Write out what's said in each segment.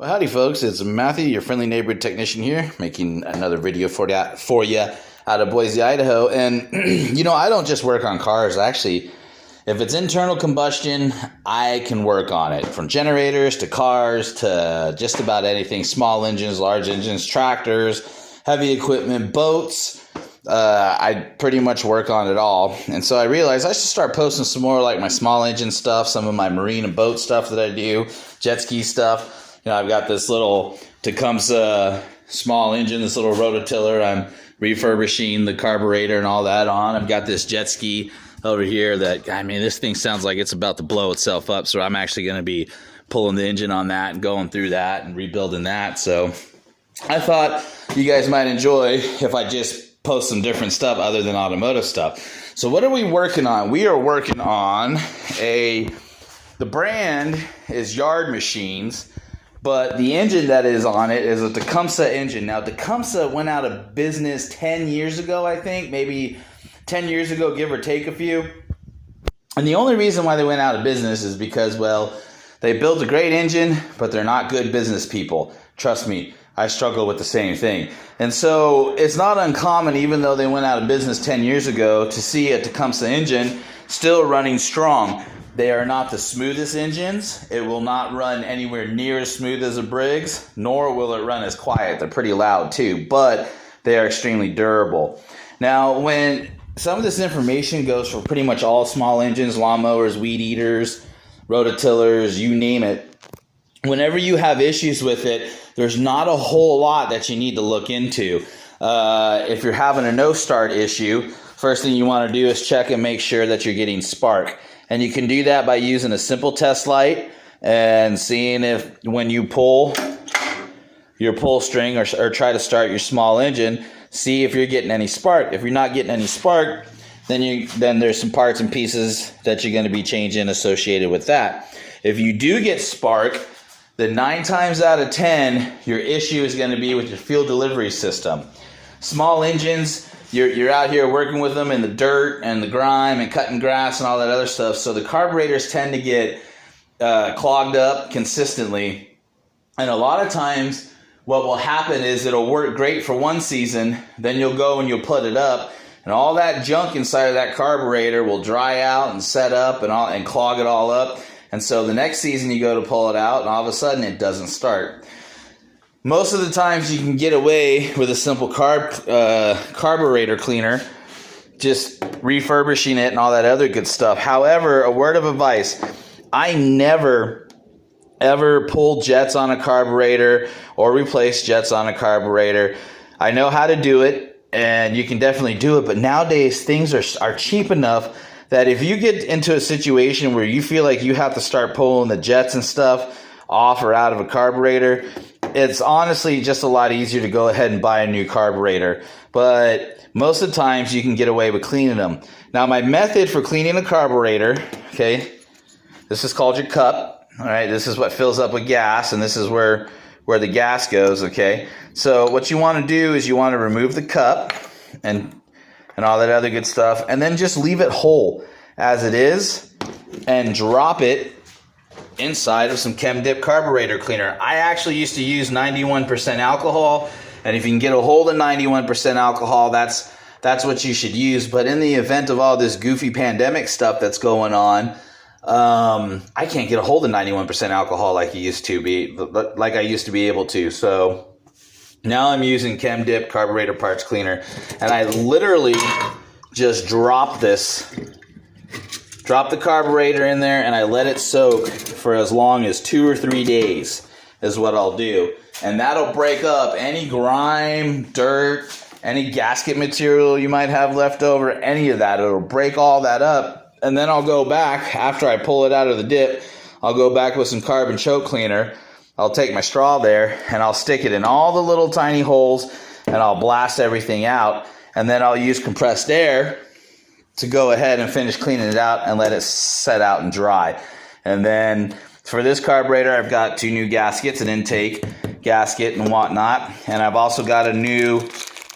Well, howdy, folks. It's Matthew, your friendly neighborhood technician here, making another video for you out of Boise, Idaho. And, I don't just work on cars. Actually, if it's internal combustion, I can work on it. From generators to cars to just about anything. Small engines, large engines, tractors, heavy equipment, boats. I pretty much work on it all. And so I realized I should start posting some more like my small engine stuff, some of my marine and boat stuff that I do, jet ski stuff. I've got this little Tecumseh small engine, this little rototiller. I'm refurbishing the carburetor and all that on. I've got this jet ski over here that, this thing sounds like it's about to blow itself up. So I'm actually going to be pulling the engine on that and going through that and rebuilding that. So I thought you guys might enjoy if I just post some different stuff other than automotive stuff. So what are we working on? We are working on the brand is Yard Machines. But the engine that is on it is a Tecumseh engine. Now, Tecumseh went out of business 10 years ago, I think. Maybe 10 years ago, give or take a few. And the only reason why they went out of business is because, they built a great engine, but they're not good business people. Trust me, I struggle with the same thing. And so it's not uncommon, even though they went out of business 10 years ago, to see a Tecumseh engine still running strong. They are not the smoothest engines. It will not run anywhere near as smooth as a Briggs, nor will it run as quiet. They're pretty loud too, but they are extremely durable. Now, when some of this information goes for pretty much all small engines, lawnmowers, weed eaters, rototillers, you name it, whenever you have issues with it, there's not a whole lot that you need to look into. If you're having a no-start issue, first thing you want to do is check and make sure that you're getting spark. And you can do that by using a simple test light and seeing if when you pull your pull string or try to start your small engine, see if you're getting any spark. If you're not getting any spark, then there's some parts and pieces that you're going to be changing associated with that. If you do get spark, then 9 times out of 10, your issue is going to be with your fuel delivery system. Small engines, you're out here working with them in the dirt and the grime and cutting grass and all that other stuff. So the carburetors tend to get clogged up consistently. And a lot of times what will happen is it'll work great for one season. Then you'll go and you'll put it up. And all that junk inside of that carburetor will dry out and set up and clog it all up. And so the next season you go to pull it out and all of a sudden it doesn't start. Most of the times you can get away with a simple carburetor cleaner, just refurbishing it and all that other good stuff. However, a word of advice, I never, ever pull jets on a carburetor or replace jets on a carburetor. I know how to do it, and you can definitely do it, but nowadays things are cheap enough that if you get into a situation where you feel like you have to start pulling the jets and stuff off or out of a carburetor, it's honestly just a lot easier to go ahead and buy a new carburetor. But most of the times you can get away with cleaning them. Now, my method for cleaning a carburetor, okay, this is called your cup. All right, this is what fills up with gas, and this is where the gas goes, okay? So what you want to do is you want to remove the cup and all that other good stuff, and then just leave it whole as it is and drop it inside of some Chem Dip carburetor cleaner. I actually used to use 91% alcohol, and if you can get a hold of 91% alcohol, that's what you should use. But in the event of all this goofy pandemic stuff that's going on, I can't get a hold of 91% alcohol like I used to be able to. So now I'm using Chem Dip carburetor parts cleaner, and I literally just drop the carburetor in there, and I let it soak for as long as 2 or 3 days is what I'll do. And that'll break up any grime, dirt, any gasket material you might have left over, any of that. It'll break all that up. And then I'll go back, after I pull it out of the dip, I'll go back with some carbon choke cleaner. I'll take my straw there, and I'll stick it in all the little tiny holes, and I'll blast everything out. And then I'll use compressed air to go ahead and finish cleaning it out and let it set out and dry. And then for this carburetor, I've got 2 new gaskets, an intake gasket and whatnot. And I've also got a new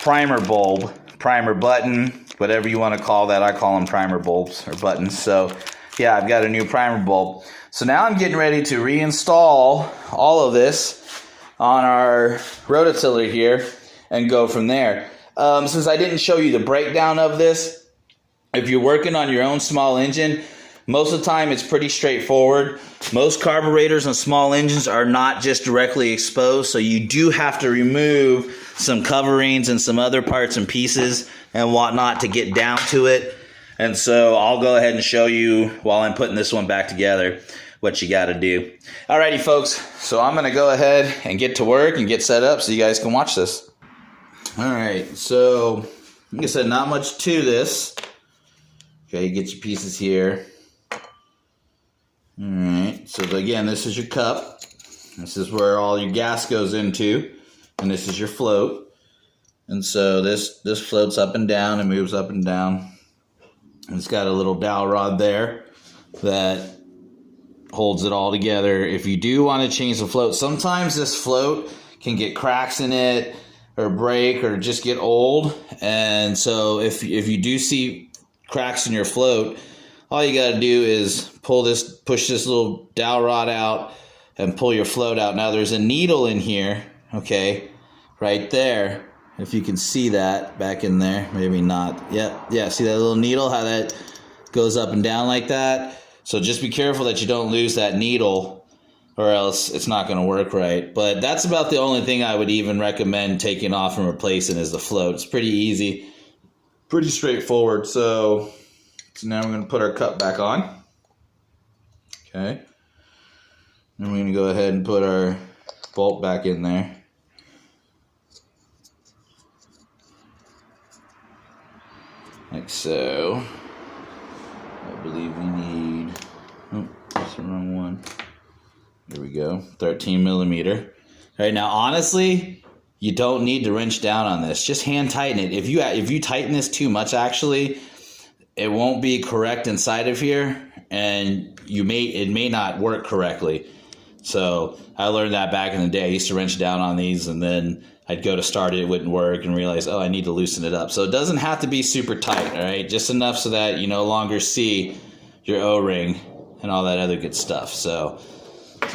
primer bulb, primer button, whatever you want to call that. I call them primer bulbs or buttons. So yeah, I've got a new primer bulb. So now I'm getting ready to reinstall all of this on our rototiller here and go from there. Since I didn't show you the breakdown of this, if you're working on your own small engine, most of the time it's pretty straightforward. Most carburetors on small engines are not just directly exposed, so you do have to remove some coverings and some other parts and pieces and whatnot to get down to it. And so I'll go ahead and show you while I'm putting this one back together what you got to do. Alrighty folks, so I'm going to go ahead and get to work and get set up so you guys can watch this. Alright, so like I said, not much to this. Okay, get your pieces here. Alright, so again, this is your cup. This is where all your gas goes into. And this is your float. And so this floats up and down and moves up and down. And it's got a little dowel rod there that holds it all together. If you do want to change the float, sometimes this float can get cracks in it or break or just get old. And so if you do see cracks in your float, all you got to do is push this little dowel rod out and pull your float out. Now there's a needle in here, okay, right there. If you can see that back in there, maybe not. Yeah, see that little needle, how that goes up and down like that? So just be careful that you don't lose that needle or else it's not going to work right. But that's about the only thing I would even recommend taking off and replacing is the float. It's pretty easy, pretty straightforward. So now we're going to put our cup back on. Okay. And we're going to go ahead and put our bolt back in there. Like so. I believe we need, oh, that's the wrong one. There we go, 13 millimeter. All right, now honestly, you don't need to wrench down on this. Just hand tighten it. If you tighten this too much, actually, it won't be correct inside of here, and it may not work correctly. So I learned that back in the day. I used to wrench down on these, and then I'd go to start it, it wouldn't work, and realize, oh, I need to loosen it up. So it doesn't have to be super tight, all right? Just enough so that you no longer see your O-ring and all that other good stuff. So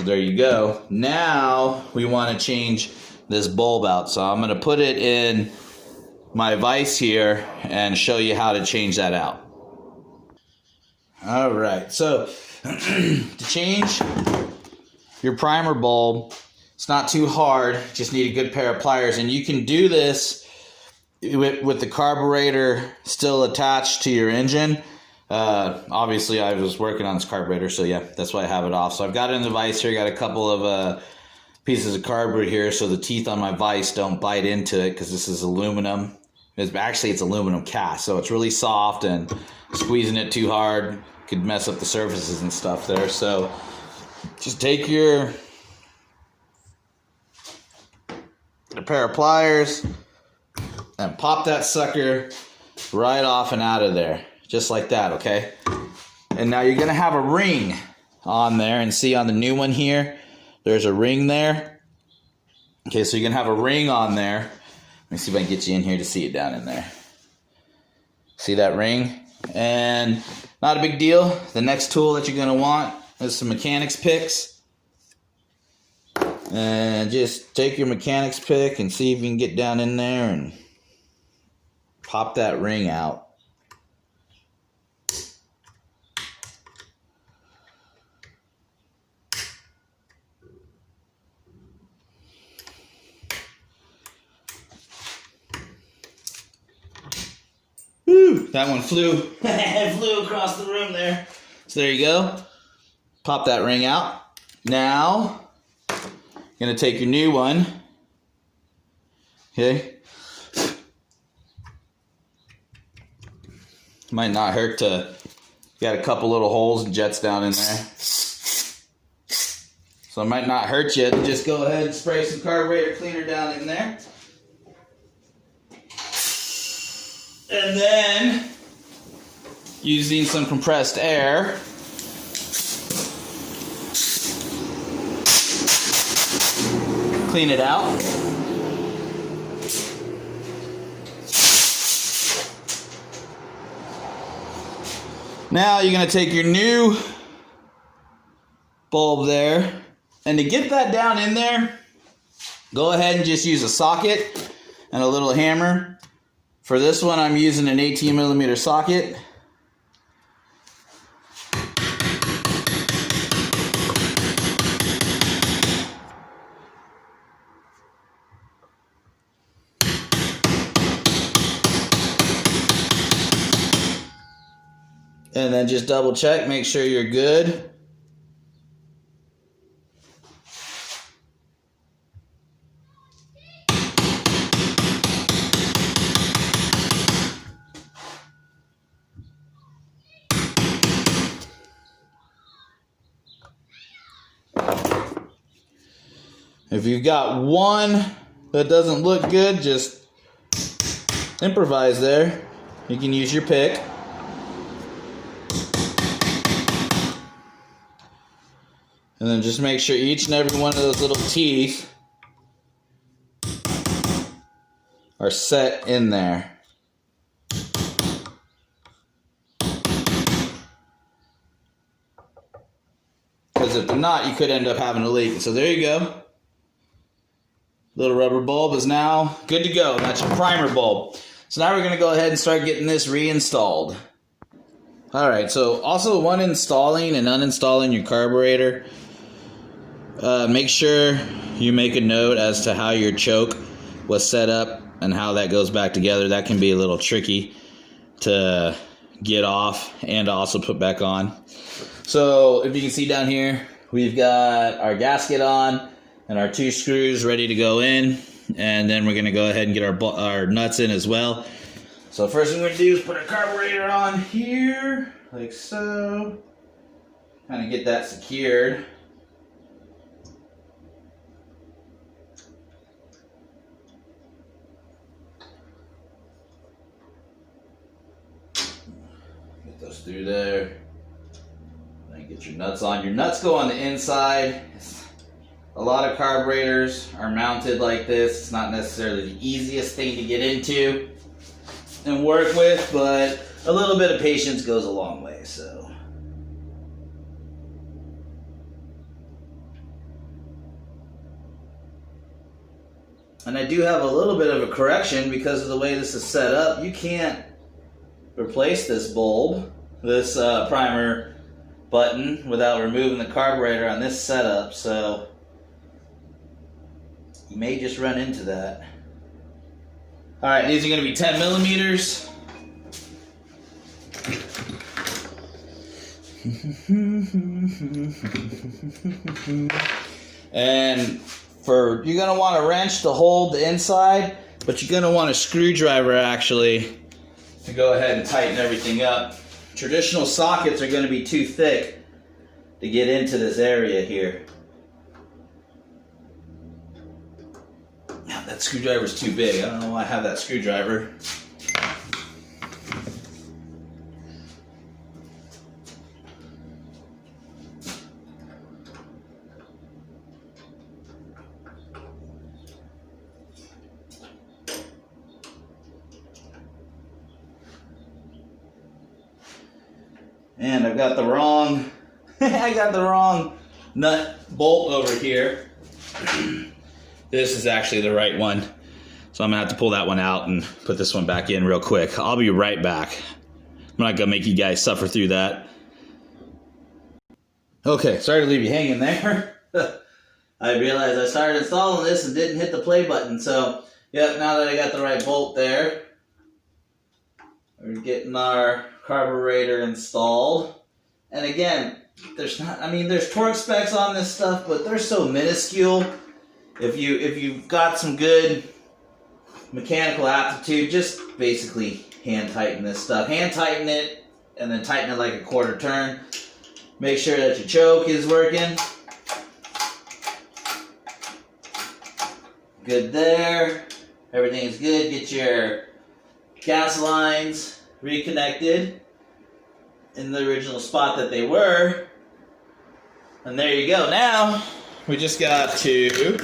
there you go. Now we want to change this bulb out. So I'm going to put it in my vise here and show you how to change that out. All right, so to change your primer bulb, it's not too hard, just need a good pair of pliers, and you can do this with the carburetor still attached to your engine. Obviously I was working on this carburetor, so yeah, that's why I have it off. So I've got it in the vise here, got a couple of pieces of carburetor here so the teeth on my vise don't bite into it, because this is aluminum. It's aluminum cast, so it's really soft, and squeezing it too hard could mess up the surfaces and stuff there. So just take a pair of pliers and pop that sucker right off and out of there, just like that, okay? And now you're gonna have a ring on there, and see on the new one here, there's a ring there. Okay, so you're gonna have a ring on there. Let me see if I can get you in here to see it down in there. See that ring? And not a big deal. The next tool that you're gonna want is some mechanics picks. And just take your mechanics pick and see if you can get down in there and pop that ring out. Woo, that one flew. It flew across the room there. So there you go. Pop that ring out. Now, you're going to take your new one. Okay. Might not hurt to, got a couple little holes and jets down in there. So it might not hurt you to just go ahead and spray some carburetor cleaner down in there. And then, using some compressed air, clean it out. Now you're going to take your new bulb there, and to get that down in there, Go ahead and just use a socket and a little hammer. For this one, I'm using an 18mm socket. And then just double check, make sure you're good. If you've got one that doesn't look good, just improvise there. You can use your pick. And then just make sure each and every one of those little teeth are set in there. Because if they're not, you could end up having a leak. So there you go. Little rubber bulb is now good to go. That's your primer bulb. So now we're going to go ahead and start getting this reinstalled. Alright, so also when installing and uninstalling your carburetor, make sure you make a note as to how your choke was set up and how that goes back together. That can be a little tricky to get off and also put back on. So if you can see down here, we've got our gasket on and our 2 screws ready to go in, and then we're going to go ahead and get our nuts in as well. So first thing we're going to do is put our carburetor on here, like so. Kind of get that secured. Get those through there. Then get your nuts on. Your nuts go on the inside. A lot of carburetors are mounted like this. It's not necessarily the easiest thing to get into and work with, but a little bit of patience goes a long way. So and I do have a little bit of a correction because of the way this is set up. You can't replace this bulb, this primer button, without removing the carburetor on this setup, so you may just run into that. Alright, these are going to be 10 millimeters. And you're going to want a wrench to hold the inside, but you're going to want a screwdriver actually to go ahead and tighten everything up. Traditional sockets are going to be too thick to get into this area here. That screwdriver's too big. I don't know why I have that screwdriver. And I've got the wrong I got the wrong nut bolt over here. This is actually the right one. So I'm going to have to pull that one out and put this one back in real quick. I'll be right back. I'm not going to make you guys suffer through that. Okay, sorry to leave you hanging there. I realized I started installing this and didn't hit the play button. So, yep, now that I got the right bolt there, we're getting our carburetor installed. And again, there's torque specs on this stuff, but they're so minuscule. If you've got some good mechanical aptitude, just basically hand tighten this stuff. Hand tighten it and then tighten it like a quarter turn. Make sure that your choke is working. Good there. Everything is good. Get your gas lines reconnected in the original spot that they were. And there you go. Now we just got to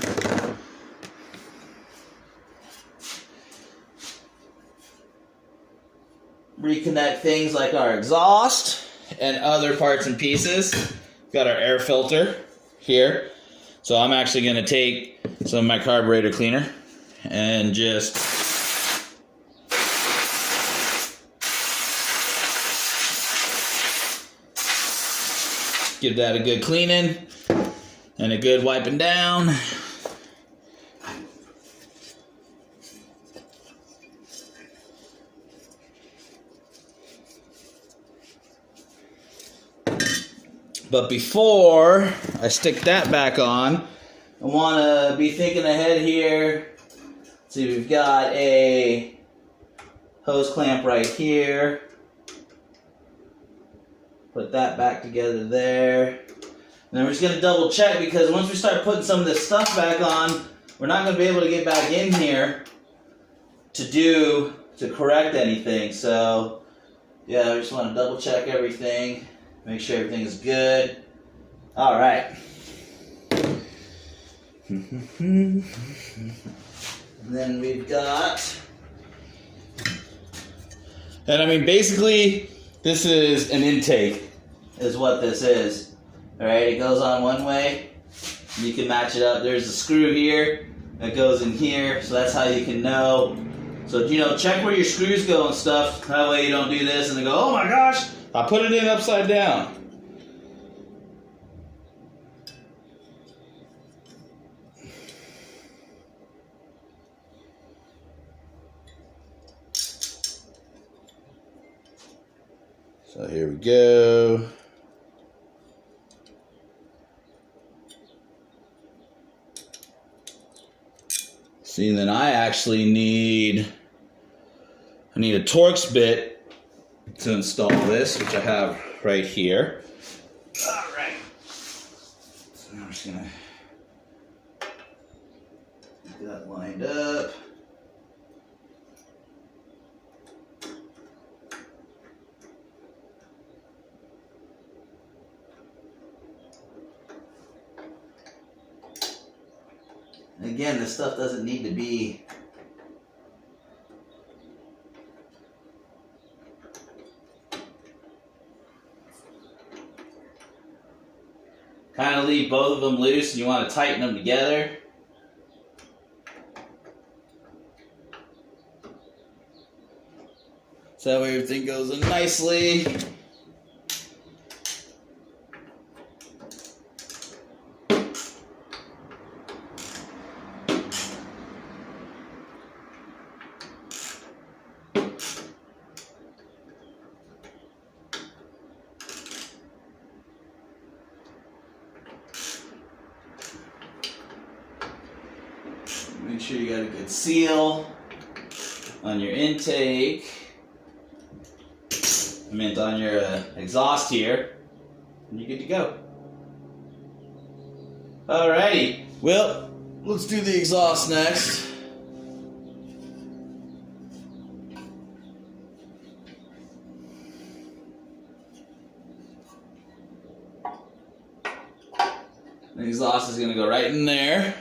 reconnect things like our exhaust and other parts and pieces. Got our air filter here. So I'm actually going to take some of my carburetor cleaner and just give that a good cleaning and a good wiping down. But before I stick that back on, I want to be thinking ahead here. See, we've got a hose clamp right here. Put that back together there. And then we're just going to double check, because once we start putting some of this stuff back on, we're not going to be able to get back in here to correct anything. So, yeah, I just want to double check everything. Make sure everything is good. All right. And then we've got, and I mean, basically, this is an intake, is what this is. All right, it goes on one way. You can match it up. There's a screw here that goes in here, so that's how you can know. So, you know, check where your screws go and stuff. That way you don't do this and they go, oh my gosh, I put it in upside down. So here we go. See, then I actually need a Torx bit to install this, which I have right here. All right. So now I'm just gonna get that lined up. And again, this stuff doesn't need to be kind of leave both of them loose, and you want to tighten them together. So that way everything goes in nicely. Make sure you got a good seal on your intake. I meant on your exhaust here, and you're good to go. Alrighty, well, let's do the exhaust next. The exhaust is going to go right in there.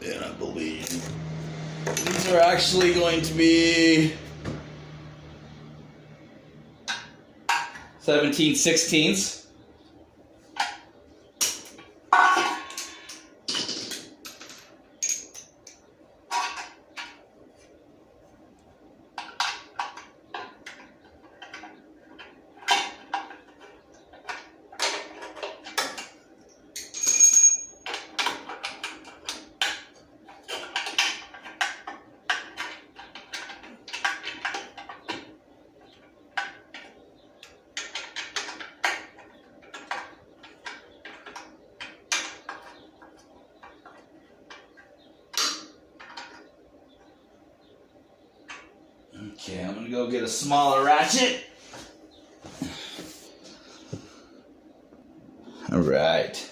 And I believe these are actually going to be 17/16. Okay, I'm going to go get a smaller ratchet. All right.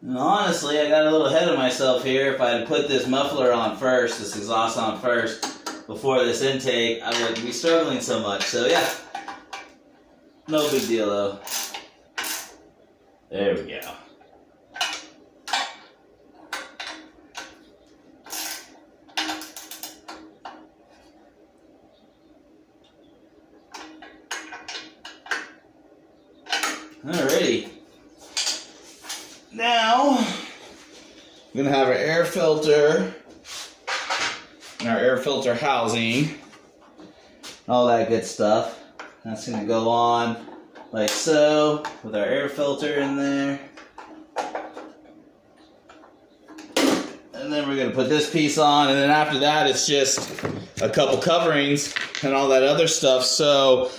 And honestly, I got a little ahead of myself here. If I had put this muffler on first, this exhaust on first, before this intake, I wouldn't be struggling so much. So yeah, no big deal though. There we go. Alrighty. Now, we're going to have our air filter and our air filter housing, all that good stuff. That's going to go on like so, with our air filter in there. And then we're going to put this piece on, and then after that it's just a couple coverings and all that other stuff. So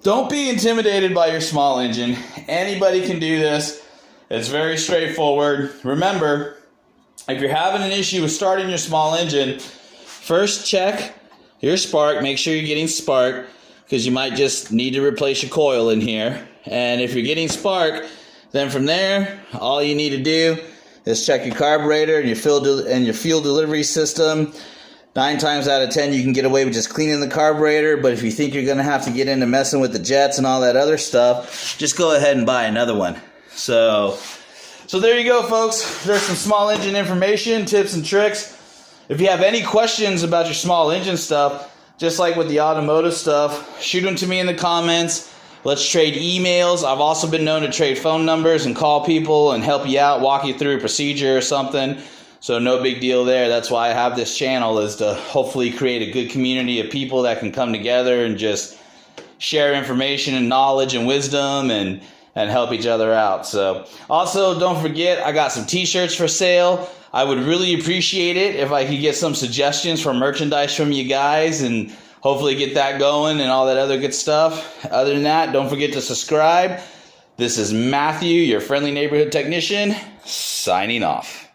don't be intimidated by your small engine. Anybody can do this. It's very straightforward. Remember, if you're having an issue with starting your small engine, first check your spark. Make sure you're getting spark, because you might just need to replace your coil in here. And if you're getting spark, then from there, all you need to do is check your carburetor and your fuel delivery system. 9 times out of 10, you can get away with just cleaning the carburetor, but if you think you're going to have to get into messing with the jets and all that other stuff, just go ahead and buy another one. So there you go, folks. There's some small engine information, tips and tricks. If you have any questions about your small engine stuff, just like with the automotive stuff, shoot them to me in the comments. Let's trade emails. I've also been known to trade phone numbers and call people and help you out, walk you through a procedure or something. So no big deal there. That's why I have this channel, is to hopefully create a good community of people that can come together and just share information and knowledge and wisdom and help each other out. So also, don't forget, I got some t-shirts for sale. I would really appreciate it if I could get some suggestions for merchandise from you guys and hopefully get that going and all that other good stuff. Other than that, don't forget to subscribe. This is Matthew, your friendly neighborhood technician, signing off.